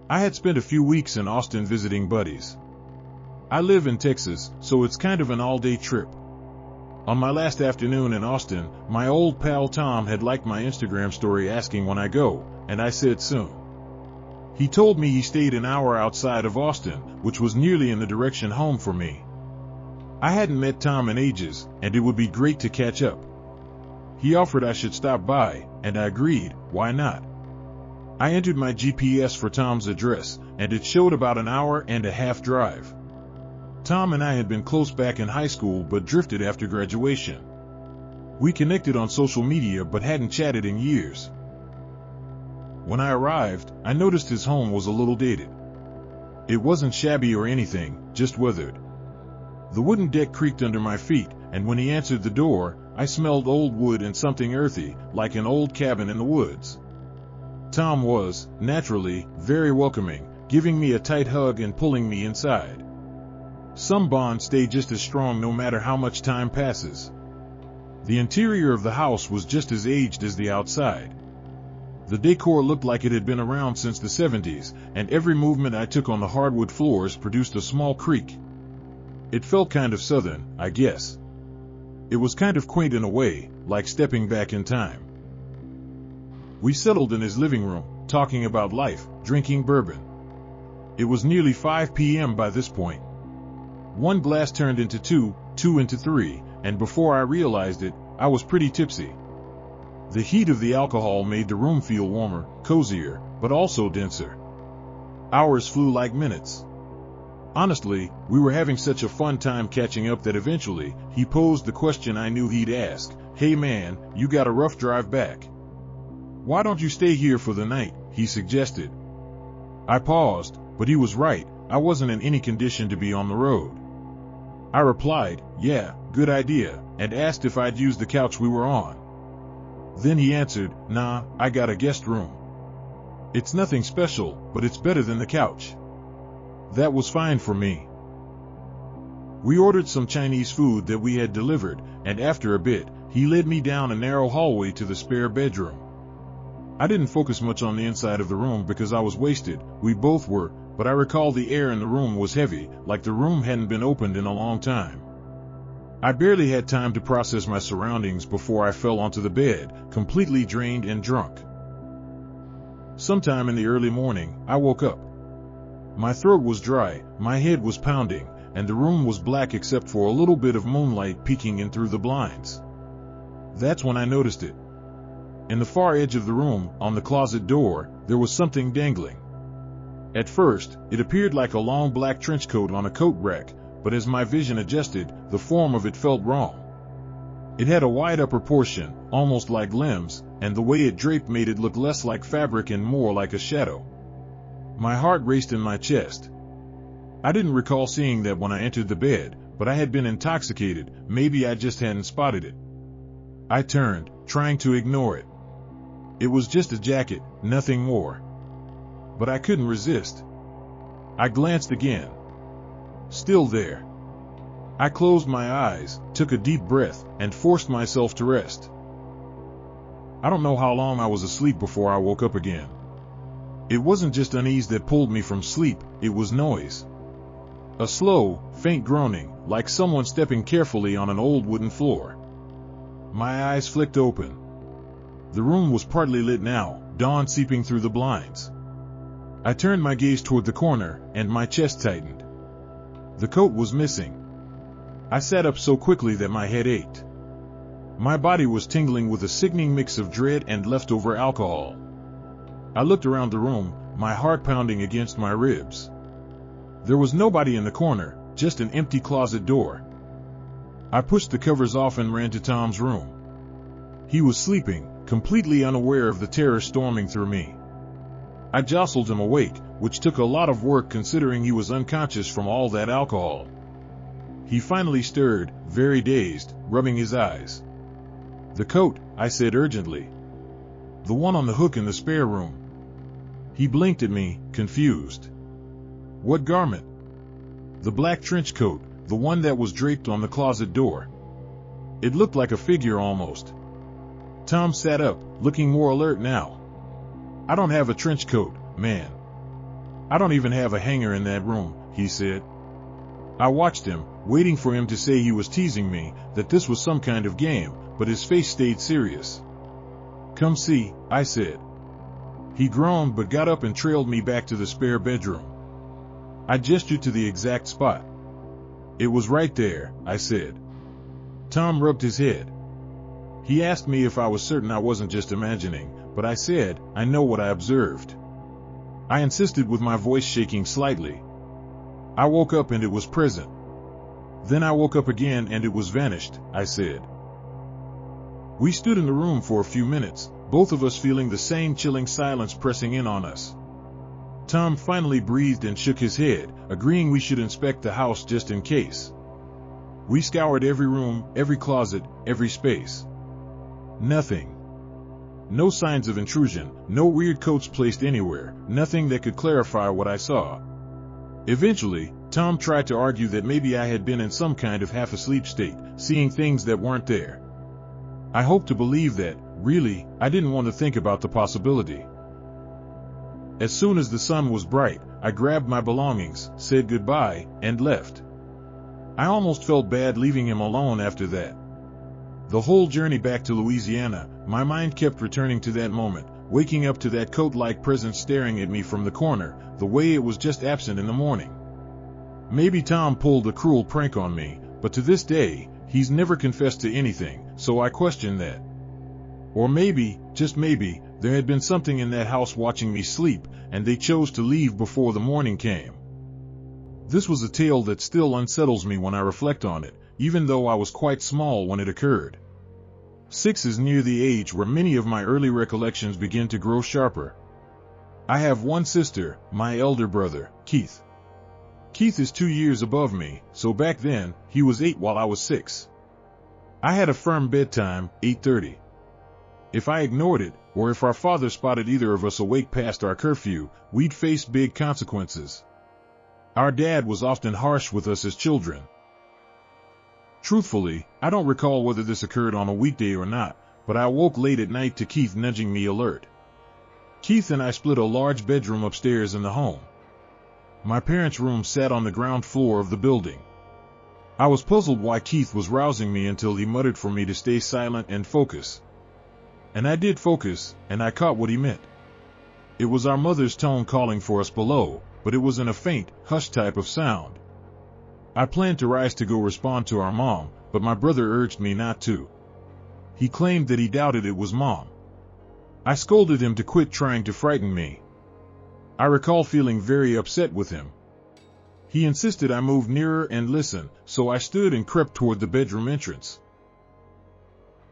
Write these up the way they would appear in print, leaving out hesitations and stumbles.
I had spent a few weeks in Austin visiting buddies. I live in Texas, so it's kind of an all-day trip. On my last afternoon in Austin, my old pal Tom had liked my Instagram story asking when I go, and I said soon. He told me he stayed an hour outside of Austin, which was nearly in the direction home for me. I hadn't met Tom in ages, and it would be great to catch up. He offered I should stop by, and I agreed, why not? I entered my GPS for Tom's address, and it showed about an hour and a half drive. Tom and I had been close back in high school but drifted after graduation. We connected on social media but hadn't chatted in years. When I arrived, I noticed his home was a little dated. It wasn't shabby or anything, just weathered. The wooden deck creaked under my feet, and when he answered the door, I smelled old wood and something earthy, like an old cabin in the woods. Tom was, naturally, very welcoming, giving me a tight hug and pulling me inside. Some bonds stay just as strong no matter how much time passes. The interior of the house was just as aged as the outside. The decor looked like it had been around since the 70s, and every movement I took on the hardwood floors produced a small creak. It felt kind of southern, I guess. It was kind of quaint in a way, like stepping back in time. We settled in his living room, talking about life, drinking bourbon. It was nearly 5 p.m. by this point. One glass turned into two into three, and before I realized it, I was pretty tipsy. The heat of the alcohol made the room feel warmer, cozier, but also denser. Hours flew like minutes. Honestly, we were having such a fun time catching up that eventually, he posed the question I knew he'd ask. Hey man, you got a rough drive back. Why don't you stay here for the night, he suggested. I paused, but he was right, I wasn't in any condition to be on the road. I replied, yeah, good idea, and asked if I'd use the couch we were on. Then he answered, nah, I got a guest room. It's nothing special, but it's better than the couch. That was fine for me. We ordered some Chinese food that we had delivered, and after a bit, he led me down a narrow hallway to the spare bedroom. I didn't focus much on the inside of the room because I was wasted, we both were, but I recall the air in the room was heavy, like the room hadn't been opened in a long time. I barely had time to process my surroundings before I fell onto the bed, completely drained and drunk. Sometime in the early morning, I woke up. My throat was dry, my head was pounding, and the room was black except for a little bit of moonlight peeking in through the blinds. That's when I noticed it. In the far edge of the room, on the closet door, there was something dangling. At first, it appeared like a long black trench coat on a coat rack, but as my vision adjusted, the form of it felt wrong. It had a wide upper portion, almost like limbs, and the way it draped made it look less like fabric and more like a shadow. My heart raced in my chest. I didn't recall seeing that when I entered the bed, but I had been intoxicated, maybe I just hadn't spotted it. I turned, trying to ignore it. It was just a jacket, nothing more. But I couldn't resist. I glanced again. Still there. I closed my eyes, took a deep breath, and forced myself to rest. I don't know how long I was asleep before I woke up again. It wasn't just unease that pulled me from sleep, it was noise. A slow, faint groaning, like someone stepping carefully on an old wooden floor. My eyes flicked open. The room was partly lit now, dawn seeping through the blinds. I turned my gaze toward the corner, and my chest tightened. The coat was missing. I sat up so quickly that my head ached. My body was tingling with a sickening mix of dread and leftover alcohol. I looked around the room, my heart pounding against my ribs. There was nobody in the corner, just an empty closet door. I pushed the covers off and ran to Tom's room. He was sleeping, completely unaware of the terror storming through me. I jostled him awake, which took a lot of work considering he was unconscious from all that alcohol. He finally stirred, very dazed, rubbing his eyes. "The coat," I said urgently. "The one on the hook in the spare room." He blinked at me, confused. "What garment?" "The black trench coat, the one that was draped on the closet door. It looked like a figure almost." Tom sat up, looking more alert now. "I don't have a trench coat, man." "I don't even have a hanger in that room," he said. I watched him, waiting for him to say he was teasing me, that this was some kind of game, but his face stayed serious. "Come see," I said. He groaned but got up and trailed me back to the spare bedroom. I gestured to the exact spot. "It was right there," I said. Tom rubbed his head. He asked me if I was certain I wasn't just imagining, but I said, "I know what I observed." I insisted with my voice shaking slightly. "I woke up and it was present. Then I woke up again and it was vanished," I said. We stood in the room for a few minutes, both of us feeling the same chilling silence pressing in on us. Tom finally breathed and shook his head, agreeing we should inspect the house just in case. We scoured every room, every closet, every space. Nothing. No signs of intrusion, no weird coats placed anywhere, nothing that could clarify what I saw. Eventually, Tom tried to argue that maybe I had been in some kind of half-asleep state, seeing things that weren't there. I hoped to believe that, really, I didn't want to think about the possibility. As soon as the sun was bright, I grabbed my belongings, said goodbye, and left. I almost felt bad leaving him alone after that. The whole journey back to Louisiana, my mind kept returning to that moment, waking up to that coat-like presence staring at me from the corner, the way it was just absent in the morning. Maybe Tom pulled a cruel prank on me, but to this day, he's never confessed to anything, so I question that. Or maybe, just maybe, there had been something in that house watching me sleep, and they chose to leave before the morning came. This was a tale that still unsettles me when I reflect on it, even though I was quite small when it occurred. 6 is near the age where many of my early recollections begin to grow sharper. I have one sister, my elder brother, Keith. Keith is 2 years above me, so back then, he was 8 while I was 6. I had a firm bedtime, 8:30. If I ignored it, or if our father spotted either of us awake past our curfew, we'd face big consequences. Our dad was often harsh with us as children. Truthfully, I don't recall whether this occurred on a weekday or not, but I awoke late at night to Keith nudging me alert. Keith and I split a large bedroom upstairs in the home. My parents' room sat on the ground floor of the building. I was puzzled why Keith was rousing me until he muttered for me to stay silent and focus. And I did focus, and I caught what he meant. It was our mother's tone calling for us below, but it was in a faint, hushed type of sound. I planned to rise to go respond to our mom, but my brother urged me not to. He claimed that he doubted it was Mom. I scolded him to quit trying to frighten me. I recall feeling very upset with him. He insisted I move nearer and listen, so I stood and crept toward the bedroom entrance.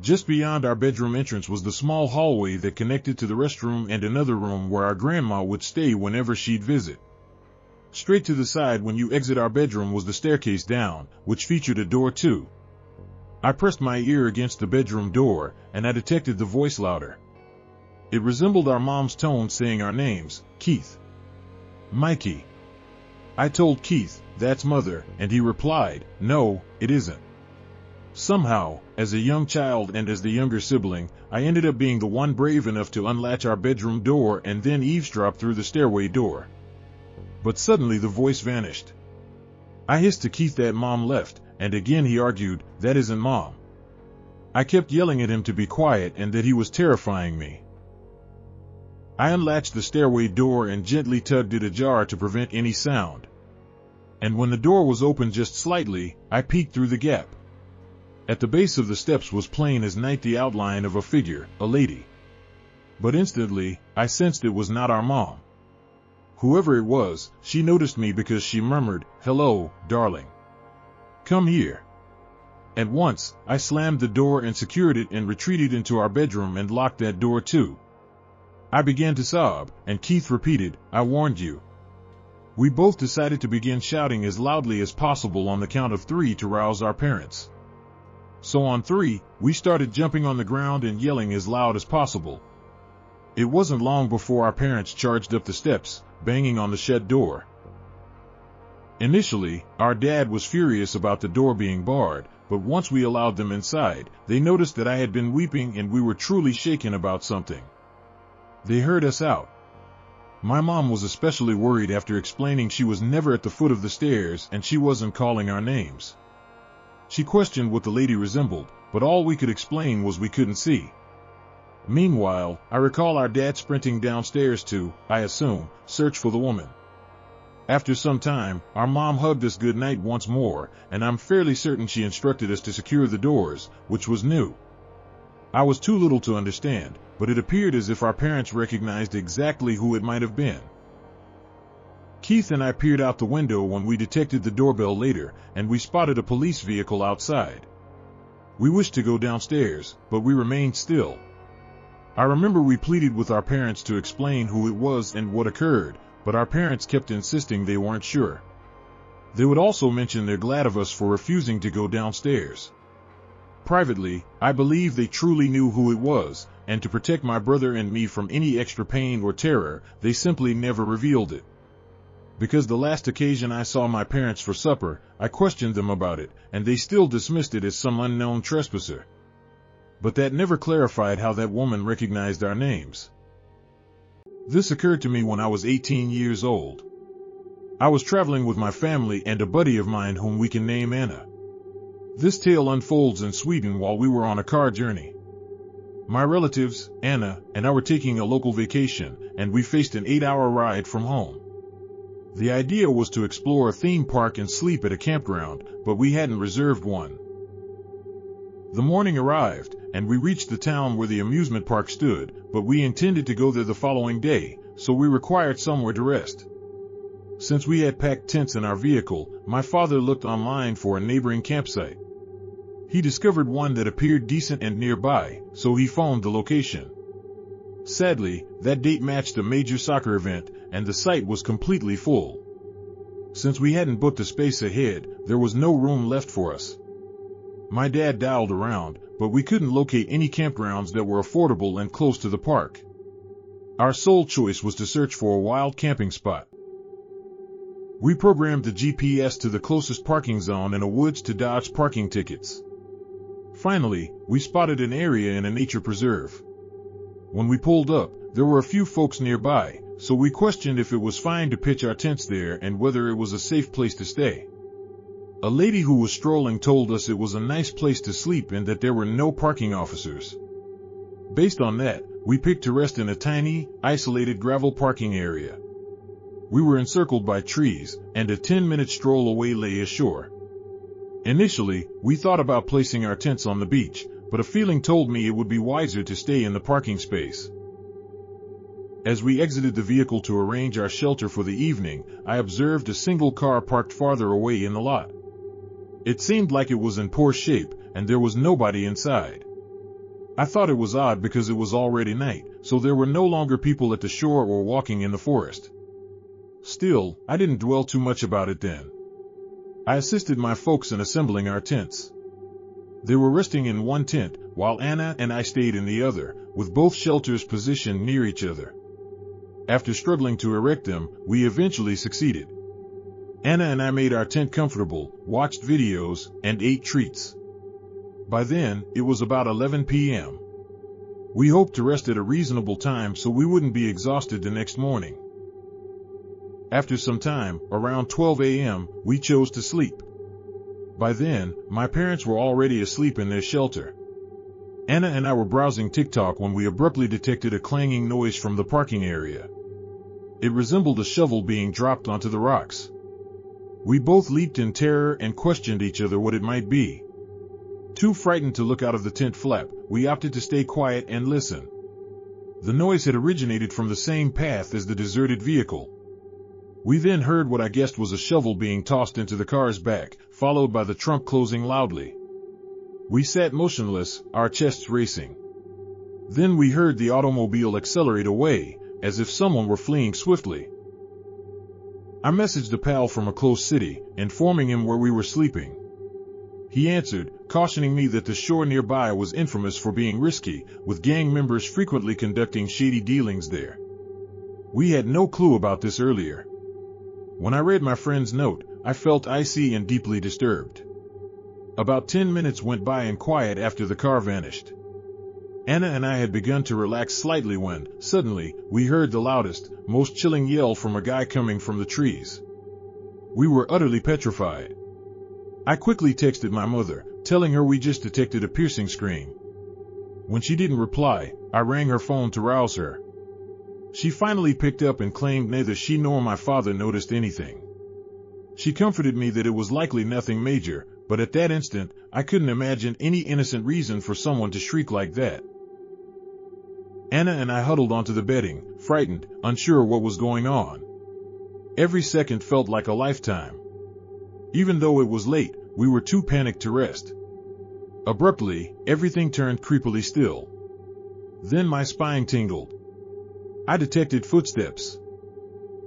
Just beyond our bedroom entrance was the small hallway that connected to the restroom and another room where our grandma would stay whenever she'd visit. Straight to the side when you exit our bedroom was the staircase down, which featured a door too. I pressed my ear against the bedroom door, and I detected the voice louder. It resembled our mom's tone saying our names, Keith. Mikey. I told Keith, "That's Mother," and he replied, "No, it isn't." Somehow, as a young child and as the younger sibling, I ended up being the one brave enough to unlatch our bedroom door and then eavesdrop through the stairway door. But suddenly the voice vanished. I hissed to Keith that Mom left, and again he argued, "That isn't Mom." I kept yelling at him to be quiet and that he was terrifying me. I unlatched the stairway door and gently tugged it ajar to prevent any sound. And when the door was open just slightly, I peeked through the gap. At the base of the steps was plain as night the outline of a figure, a lady. But instantly, I sensed it was not our mom. Whoever it was, she noticed me because she murmured, "Hello, darling. Come here." At once, I slammed the door and secured it and retreated into our bedroom and locked that door too. I began to sob, and Keith repeated, "I warned you." We both decided to begin shouting as loudly as possible on the count of 3 to rouse our parents. So on 3, we started jumping on the ground and yelling as loud as possible. It wasn't long before our parents charged up the steps, banging on the shed door. Initially, our dad was furious about the door being barred, but once we allowed them inside, they noticed that I had been weeping and we were truly shaken about something. They heard us out. My mom was especially worried after explaining she was never at the foot of the stairs and she wasn't calling our names. She questioned what the lady resembled, but all we could explain was we couldn't see. Meanwhile, I recall our dad sprinting downstairs to, I assume, search for the woman. After some time, our mom hugged us good night once more, and I'm fairly certain she instructed us to secure the doors, which was new. I was too little to understand, but it appeared as if our parents recognized exactly who it might have been. Keith and I peered out the window when we detected the doorbell later, and we spotted a police vehicle outside. We wished to go downstairs, but we remained still. I remember we pleaded with our parents to explain who it was and what occurred, but our parents kept insisting they weren't sure. They would also mention they're glad of us for refusing to go downstairs. Privately, I believe they truly knew who it was, and to protect my brother and me from any extra pain or terror, they simply never revealed it. Because the last occasion I saw my parents for supper, I questioned them about it, and they still dismissed it as some unknown trespasser. But that never clarified how that woman recognized our names. This occurred to me when I was 18 years old. I was traveling with my family and a buddy of mine whom we can name Anna. This tale unfolds in Sweden while we were on a car journey. My relatives, Anna, and I were taking a local vacation, and we faced an 8-hour ride from home. The idea was to explore a theme park and sleep at a campground, but we hadn't reserved one. The morning arrived, and we reached the town where the amusement park stood, but we intended to go there the following day, so we required somewhere to rest. Since we had packed tents in our vehicle, my father looked online for a neighboring campsite. He discovered one that appeared decent and nearby, so he phoned the location. Sadly, that date matched a major soccer event, and the site was completely full. Since we hadn't booked a space ahead, there was no room left for us. My dad dialed around, but we couldn't locate any campgrounds that were affordable and close to the park. Our sole choice was to search for a wild camping spot. We programmed the GPS to the closest parking zone in a woods to dodge parking tickets. Finally, we spotted an area in a nature preserve. When we pulled up, there were a few folks nearby, so we questioned if it was fine to pitch our tents there and whether it was a safe place to stay. A lady who was strolling told us it was a nice place to sleep and that there were no parking officers. Based on that, we picked to rest in a tiny, isolated gravel parking area. We were encircled by trees, and a 10-minute stroll away lay ashore. Initially, we thought about placing our tents on the beach, but a feeling told me it would be wiser to stay in the parking space. As we exited the vehicle to arrange our shelter for the evening, I observed a single car parked farther away in the lot. It seemed like it was in poor shape, and there was nobody inside. I thought it was odd because it was already night, so there were no longer people at the shore or walking in the forest. Still, I didn't dwell too much about it then. I assisted my folks in assembling our tents. They were resting in one tent, while Anna and I stayed in the other, with both shelters positioned near each other. After struggling to erect them, we eventually succeeded. Anna and I made our tent comfortable, watched videos, and ate treats. By then, it was about 11 p.m. We hoped to rest at a reasonable time so we wouldn't be exhausted the next morning. After some time, around 12 a.m., we chose to sleep. By then, my parents were already asleep in their shelter. Anna and I were browsing TikTok when we abruptly detected a clanging noise from the parking area. It resembled a shovel being dropped onto the rocks. We both leaped in terror and questioned each other what it might be. Too frightened to look out of the tent flap, we opted to stay quiet and listen. The noise had originated from the same path as the deserted vehicle. We then heard what I guessed was a shovel being tossed into the car's back, followed by the trunk closing loudly. We sat motionless, our chests racing. Then we heard the automobile accelerate away, as if someone were fleeing swiftly. I messaged a pal from a close city, informing him where we were sleeping. He answered, cautioning me that the shore nearby was infamous for being risky, with gang members frequently conducting shady dealings there. We had no clue about this earlier. When I read my friend's note, I felt icy and deeply disturbed. About 10 minutes went by in quiet after the car vanished. Anna and I had begun to relax slightly when, suddenly, we heard the loudest, most chilling yell from a guy coming from the trees. We were utterly petrified. I quickly texted my mother, telling her we just detected a piercing scream. When she didn't reply, I rang her phone to rouse her. She finally picked up and claimed neither she nor my father noticed anything. She comforted me that it was likely nothing major, but at that instant, I couldn't imagine any innocent reason for someone to shriek like that. Anna and I huddled onto the bedding, frightened, unsure what was going on. Every second felt like a lifetime. Even though it was late, we were too panicked to rest. Abruptly, everything turned creepily still. Then my spine tingled. I detected footsteps.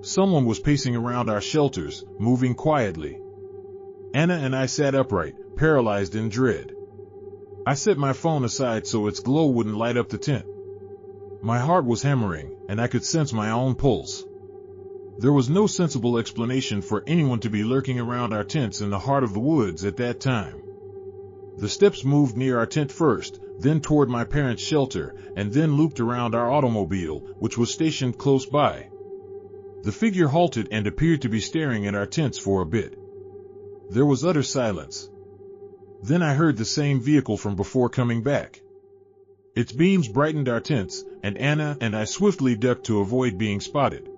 Someone was pacing around our shelters, moving quietly. Anna and I sat upright, paralyzed in dread. I set my phone aside so its glow wouldn't light up the tent. My heart was hammering, and I could sense my own pulse. There was no sensible explanation for anyone to be lurking around our tents in the heart of the woods at that time. The steps moved near our tent first, then toward my parents' shelter, and then looped around our automobile, which was stationed close by. The figure halted and appeared to be staring at our tents for a bit. There was utter silence. Then I heard the same vehicle from before coming back. Its beams brightened our tents, and Anna and I swiftly ducked to avoid being spotted.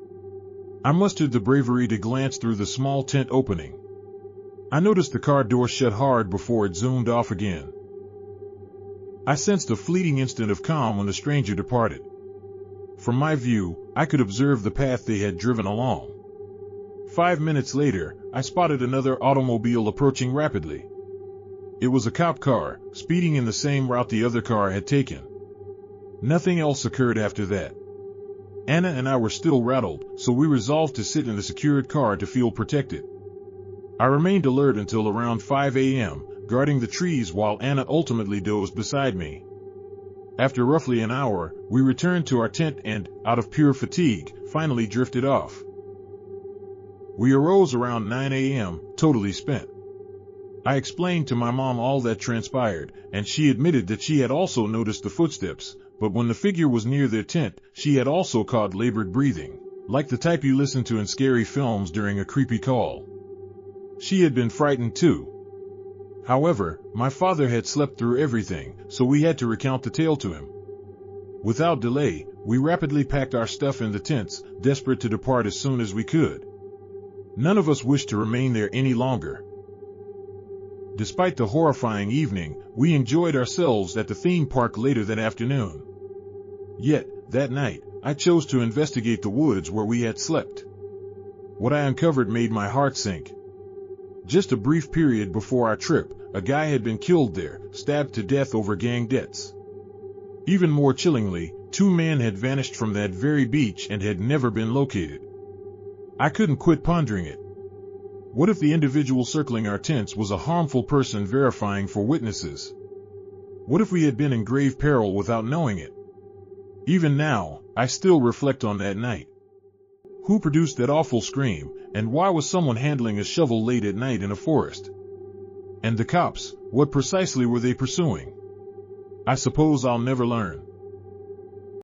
I mustered the bravery to glance through the small tent opening. I noticed the car door shut hard before it zoomed off again. I sensed a fleeting instant of calm when the stranger departed. From my view, I could observe the path they had driven along. 5 minutes later, I spotted another automobile approaching rapidly. It was a cop car, speeding in the same route the other car had taken. Nothing else occurred after that. Anna and I were still rattled, so we resolved to sit in the secured car to feel protected. I remained alert until around 5 a.m., guarding the trees while Anna ultimately dozed beside me. After roughly an hour, we returned to our tent and, out of pure fatigue, finally drifted off. We arose around 9 a.m., totally spent. I explained to my mom all that transpired, and she admitted that she had also noticed the footsteps, but when the figure was near their tent, she had also caught labored breathing, like the type you listen to in scary films during a creepy call. She had been frightened too. However, my father had slept through everything, so we had to recount the tale to him. Without delay, we rapidly packed our stuff in the tents, desperate to depart as soon as we could. None of us wished to remain there any longer. Despite the horrifying evening, we enjoyed ourselves at the theme park later that afternoon. Yet, that night, I chose to investigate the woods where we had slept. What I uncovered made my heart sink. Just a brief period before our trip, a guy had been killed there, stabbed to death over gang debts. Even more chillingly, 2 men had vanished from that very beach and had never been located. I couldn't quit pondering it. What if the individual circling our tents was a harmful person verifying for witnesses? What if we had been in grave peril without knowing it? Even now, I still reflect on that night. Who produced that awful scream, and why was someone handling a shovel late at night in a forest? And the cops, what precisely were they pursuing? I suppose I'll never learn.